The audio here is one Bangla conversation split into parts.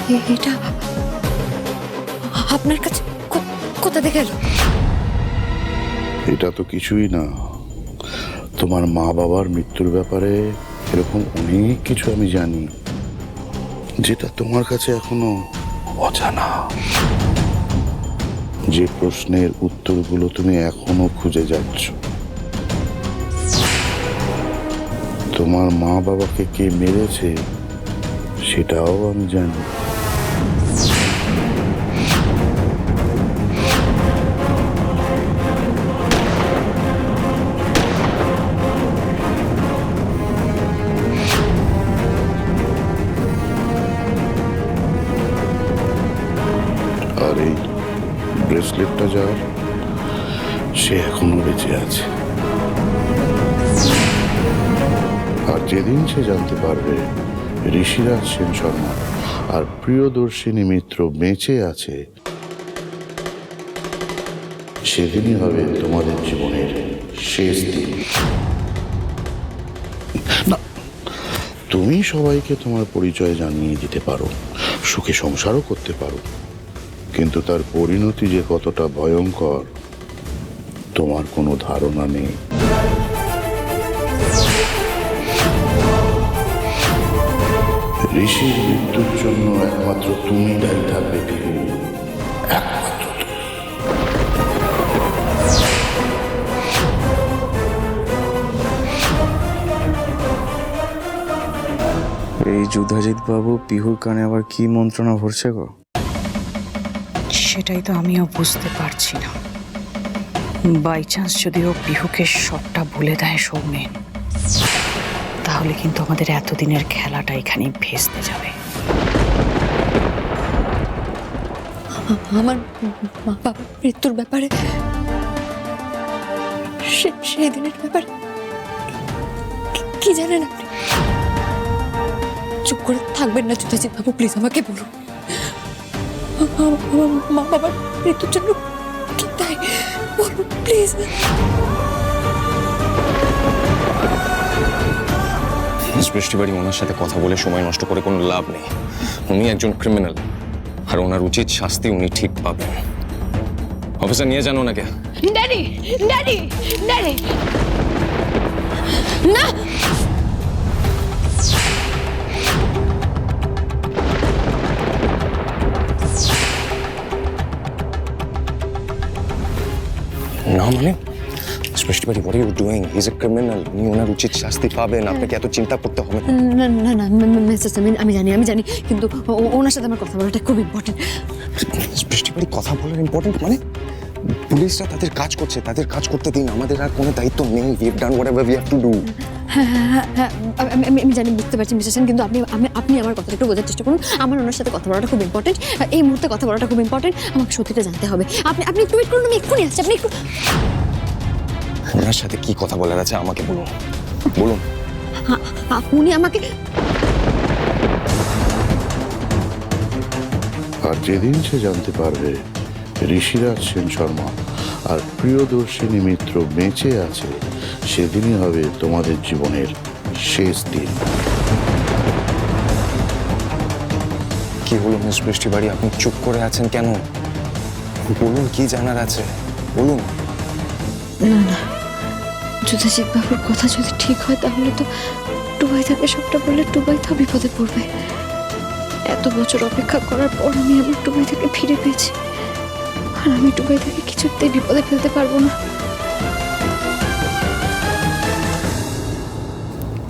এটা আপনার কাছে কোথা থেকে এলো? এটা তো কিছুই না। তোমার মা বাবার মৃত্যুর ব্যাপারে এরকম অনেক কিছু আমি জানি, যেটা তোমার কাছে এখনো অজানা। যে প্রশ্নের উত্তরগুলো তুমি এখনো খুঁজে যাচ্ছ। তোমার মা বাবাকে কে মেরেছে সেটাও আমি জানি। আর এই ব্রেসলেটটা যার, সে এখনো বেঁচে আছে। আর যেদিন সে জানতে পারবে ঋষিরাজ সেন শর্মা আর প্রিয়দর্শিনী মিত্র বেঁচে আছে, সেদিনই হবে তোমাদের জীবনের শেষ দিন। না, তুমি সবাইকে তোমার পরিচয় জানিয়ে দিতে পারো, সুখে সংসারও করতে পারো, কিন্তু তার পরিণতি যে কতটা ভয়ঙ্কর তোমার কোনো ধারণা নেই। ঋষির মৃত্যুর জন্য একমাত্র তুমি দায়ী থাকবে পিহু, একমাত্র তুমি। এই যুধাজিৎ বাবু পিহুর কানে আবার কি মন্ত্রণা ভরছে গো? সেটাই তো আমিও বুঝতে পারছি না। বাই চান্স যদি ও পিহুকে সবটা বলে দেয় সৌমেন, তাহলে কিন্তু আমাদের এতদিনের খেলাটা এখানেই ভেস্তে যাবে। আমার মা বাবার মৃত্যুর ব্যাপারে, সেই দিনের ব্যাপারে কি জানেন আপনি? চুপ করে থাকবেন না যুধাজিৎ বাবু, প্লিজ আমাকে বলুন। আমার মা বাবার মৃত্যুর জন্য কি দায়ী বলুন প্লিজ। বৃষ্টিবাড়ি ওনার সাথে কথা বলে সময় নষ্ট করে কোনো লাভ নেই। উনি একজন ক্রিমিনাল, আর ওনার উচিত শাস্তি উনি ঠিক পাবেন। অফিসার নিয়ে যান ওনাকে। ড্যাডি, ড্যাডি, ড্যাডি, না! না মানে বৃষ্টিবাড়ি, what are you doing? He's a criminal. উনি ওনার উচিত শাস্তি পাবেন, আপনাকে এত চিন্তা করতে হবে না। না না না মিসেস আমি জানি, কিন্তু ওনার সাথে আমার কথা বলাটা খুব ইম্পর্টেন্ট। বৃষ্টিবাড়ি, কথা বলার ইম্পর্টেন্ট মানে? পুলিশরা তাদের কাজ করছে, তাদের কাজ করতে দিন, আমাদের আর কোনো দায়িত্ব নেই। We have done whatever we have to do. হ্যাঁ, আমি জানি, বুঝতে পারছি মিসেস সেন, কিন্তু আপনি আমার কথাটা একটু বোঝার চেষ্টা করুন। আমার ওনার সাথে কথা বলাটা খুব ইম্পর্টেন্ট, এই মুহূর্তে কথা বলাটা খুব ইম্পর্টেন্ট। আমাকে সত্যিটা জানতে হবে। আপনি একটু ওয়েট করুন, আমি এক্ষুনি আসছি। আপনি একটু ওনার সাথে কি কথা বলার আছে আমাকে বলুন, বলুন। আপনি আমাকে, আর যেদিন সে জানতে পারবে ঋষিরাজ সেন শর্মা আর প্রিয়দর্শিনী মিত্র বেঁচে আছে, সেদিনই হবে তোমাদের জীবনের শেষ দিন। কি হলো মিস বৃষ্টিবাড়ি, আপনি চুপ করে আছেন কেন? বলুন, কি জানার আছে বলুন। না, যুধাজিৎ বাবুর কথা যদি ঠিক হয়, তাহলে তো টুবাই তাকে সবটা বললে টুবাই তো বিপদে পড়বে। এত বছর অপেক্ষা করার পর আমি আমার টুবাই তাকে ফিরে পেয়েছি, আর আমি টুবাই তাকে কিছুতেই বিপদে ফেলতে পারবো না।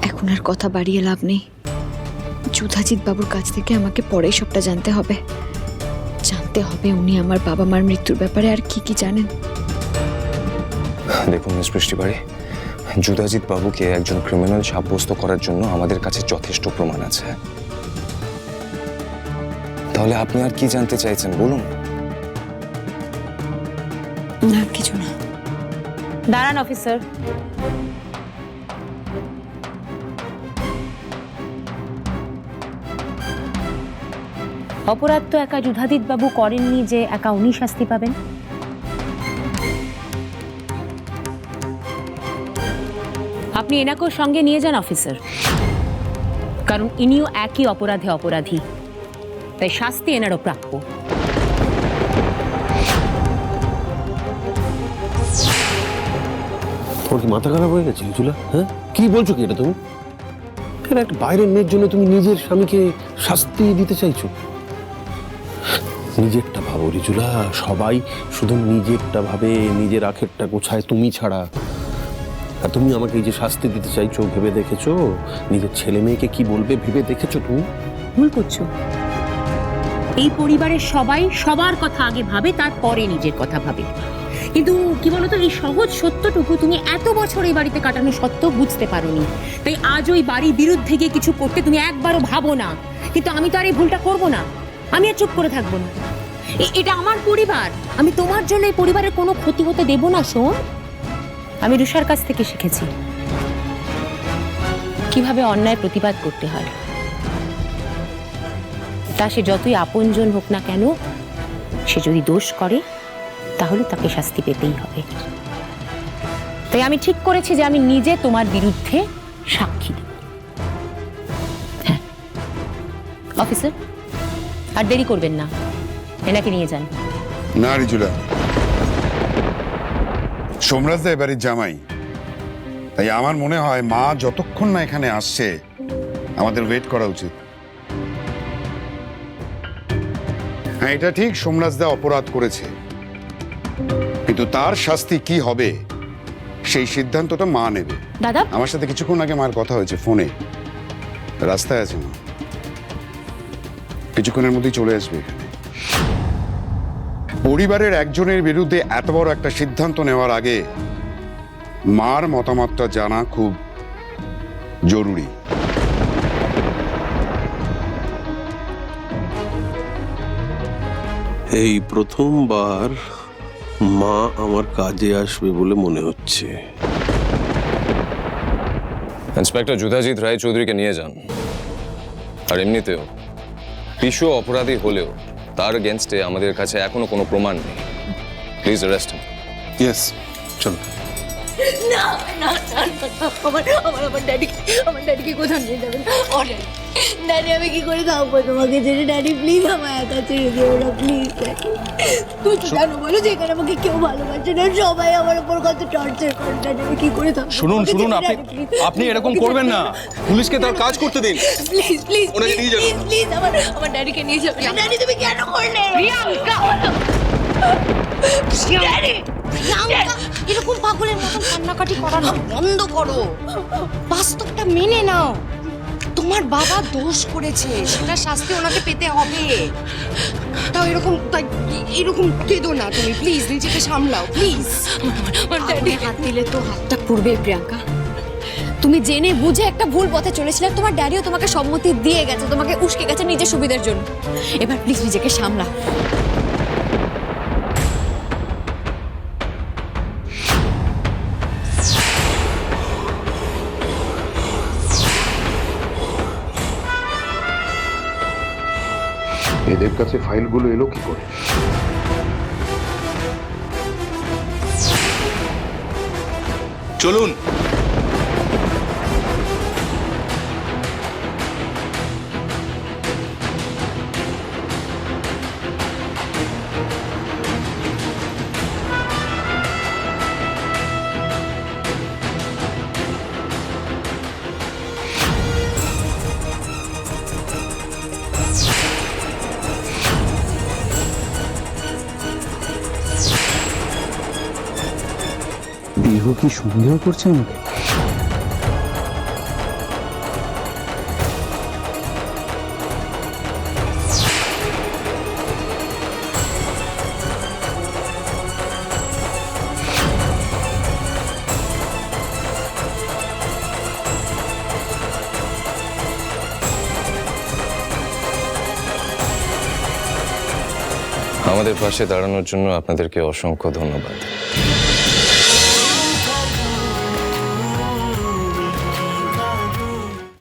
এখন আর কথা বাড়িয়ে লাভ নেই। যুধাজিৎ বাবুর কাছ থেকে আমাকে পরেই সবটা জানতে হবে উনি আমার বাবা মার মৃত্যুর ব্যাপারে আর কি জানেন। দেখুন মিস বৃষ্টিবাড়ি, যুধাজিৎ বাবুকে একজন ক্রিমিনাল সাব্যস্ত করার জন্য আমাদের কাছে যথেষ্ট প্রমাণ আছে। তাহলে আপনি আর কি জানতে চাইছেন বলুন। না, কিছু না। দাঁড়ান অফিসার। অপরাধ তো একা যুধাজিৎ বাবু করেননি যে একা উনি শাস্তি পাবেন। আপনি এনাকেও সঙ্গে নিয়ে যান অফিসার, কারণ ইনিও একই অপরাধে অপরাধী। তাই শাস্তি এনারও প্রাপ্য। তোমার কি মাথা খারাপ হয়ে গেছে রিজুলা? হ্যাঁ, কি বলছো কি এটা তুমি? কেন একটা বাইরের মেয়ের জন্য তুমি নিজের স্বামীকে শাস্তি দিতে চাইছো? নিজেরটা ভাবো রিজুলা, সবাই শুধু নিজেরটা ভাবে, নিজের আখেরটা গোছায় তুমি ছাড়া। আর তুমি আমাকে এই যে শাস্তি দিতে চাইছো, ভেবে দেখেছো নিজের ছেলে মেয়েকে কি বলবে? ভেবে দেখেছো তুমি? ভুল করছো। এই পরিবারের সবাই সবার কথা আগে ভাবে, তারপরে নিজের কথা ভাবে। কিন্তু কি বলতো, এই সহজ সত্যটুকু তুমি এত বছর এই বাড়িতে কাটানো সত্ত্বেও বুঝতে পারোনি। তাই আজ ওই বাড়ির বিরুদ্ধে গিয়ে কিছু করতে তুমি একবারও ভাবো না। কিন্তু আমি তো আর এই ভুলটা করবো না, আমি আর চুপ করে থাকবো না। এটা আমার পরিবার, আমি তোমার জন্য এই পরিবারের কোনো ক্ষতি হতে দেব না। শোন, আমি রুষার কাছ থেকে শিখেছি কিভাবে অন্যায় প্রতিবাদ করতে হয়। তা সে যতই আপনজন হোক না কেন, সে যদি দোষ করে তাহলে তাকে শাস্তি পেতেই হবে। তাই আমি ঠিক করেছি যে আমি নিজে তোমার বিরুদ্ধে সাক্ষী দেব। হ্যাঁ অফিসার, আর দেরি করবেন না, এনাকে নিয়ে যান। না রিজুলা, সোমরাজ দা এবারের জামাই, তাই আমার মনে হয় মা যতক্ষণ না এখানে আসছে আমাদের ওয়েট করা উচিত। হ্যাঁ, এটা ঠিক, সোমরাজ দা অপরাধ করেছে, কিন্তু তার শাস্তি কি হবে সেই সিদ্ধান্তটা মা নেবে। দাদা, আমার সাথে কিছুক্ষণ আগে মার কথা হয়েছে ফোনে, রাস্তায় আছে মা, কিছুক্ষণের মধ্যেই চলে আসবে এখানে। পরিবারের একজনের বিরুদ্ধে এত বড় একটা সিদ্ধান্ত নেওয়ার আগে মার মতামতটা জানা খুব জরুরি। এই প্রথমবার মা আমার কাজে আসবে বলে মনে হচ্ছে। ইন্সপেক্টর যুধাজিৎ রায় চৌধুরীকে নিয়ে যান। আর এমনিতেও পিসু অপরাধী হলেও তার এগেনস্টে আমাদের কাছে এখনো কোনো প্রমাণ নেই। Please arrest him. ইয়েস, চলো। না না না, আমার ড্যাডিকে কোথাও নিয়ে যাবেন? ড্যাডি, আমি কি করে থাকবো তোমাকে ছেড়ে? ড্যাডি প্লিজ আমায় একা ছেড়ে দিও না, প্লিজ। তুই তো জানো বলো যে এখানে আমাকে কেউ ভালোবাসে না, সবাই আমার উপর কত টর্চার করে। ড্যাডি, আমি কি করে থাকবো? শুনুন, আপনি এরকম করবেন না, পুলিশকে তার কাজ করতে দিন। প্লিজ প্লিজ ওনাকে নিয়ে যাবেন। প্লিজ আমার ড্যাডিকে নিয়ে যাবেন। ড্যাডি, তুমি কেন করলে? প্রিয়াঙ্কা, ড্যাডি, এরকম পাগলের মতন কান্নাকাটি করা না বন্ধ করো, বাস্তবটা মেনে নাও। তোমার বাবা দোষ করেছে, সেটা শাস্তি ওনাকে পেতে হবে। তাও এরকম কেঁদো না তুমি, প্লিজ নিজেকে সামলাও প্লিজ। আমার ড্যাডি হাত দিলে তো হাতটা পুড়বে। প্রিয়াঙ্কা, তুমি জেনে বুঝে একটা ভুল পথে চলেছিলে, তোমার ড্যাডিও তোমাকে সম্মতি দিয়ে গেছে, তোমাকে উস্কে গেছে নিজের সুবিধার জন্য। এবার প্লিজ নিজেকে সামলাও। এদের কাছে ফাইলগুলো এলো কি করে? চলুন। বিহু কি সন্দেহ করছে আমাকে? আমাদের পাশে দাঁড়ানোর জন্য আপনাদেরকে অসংখ্য ধন্যবাদ।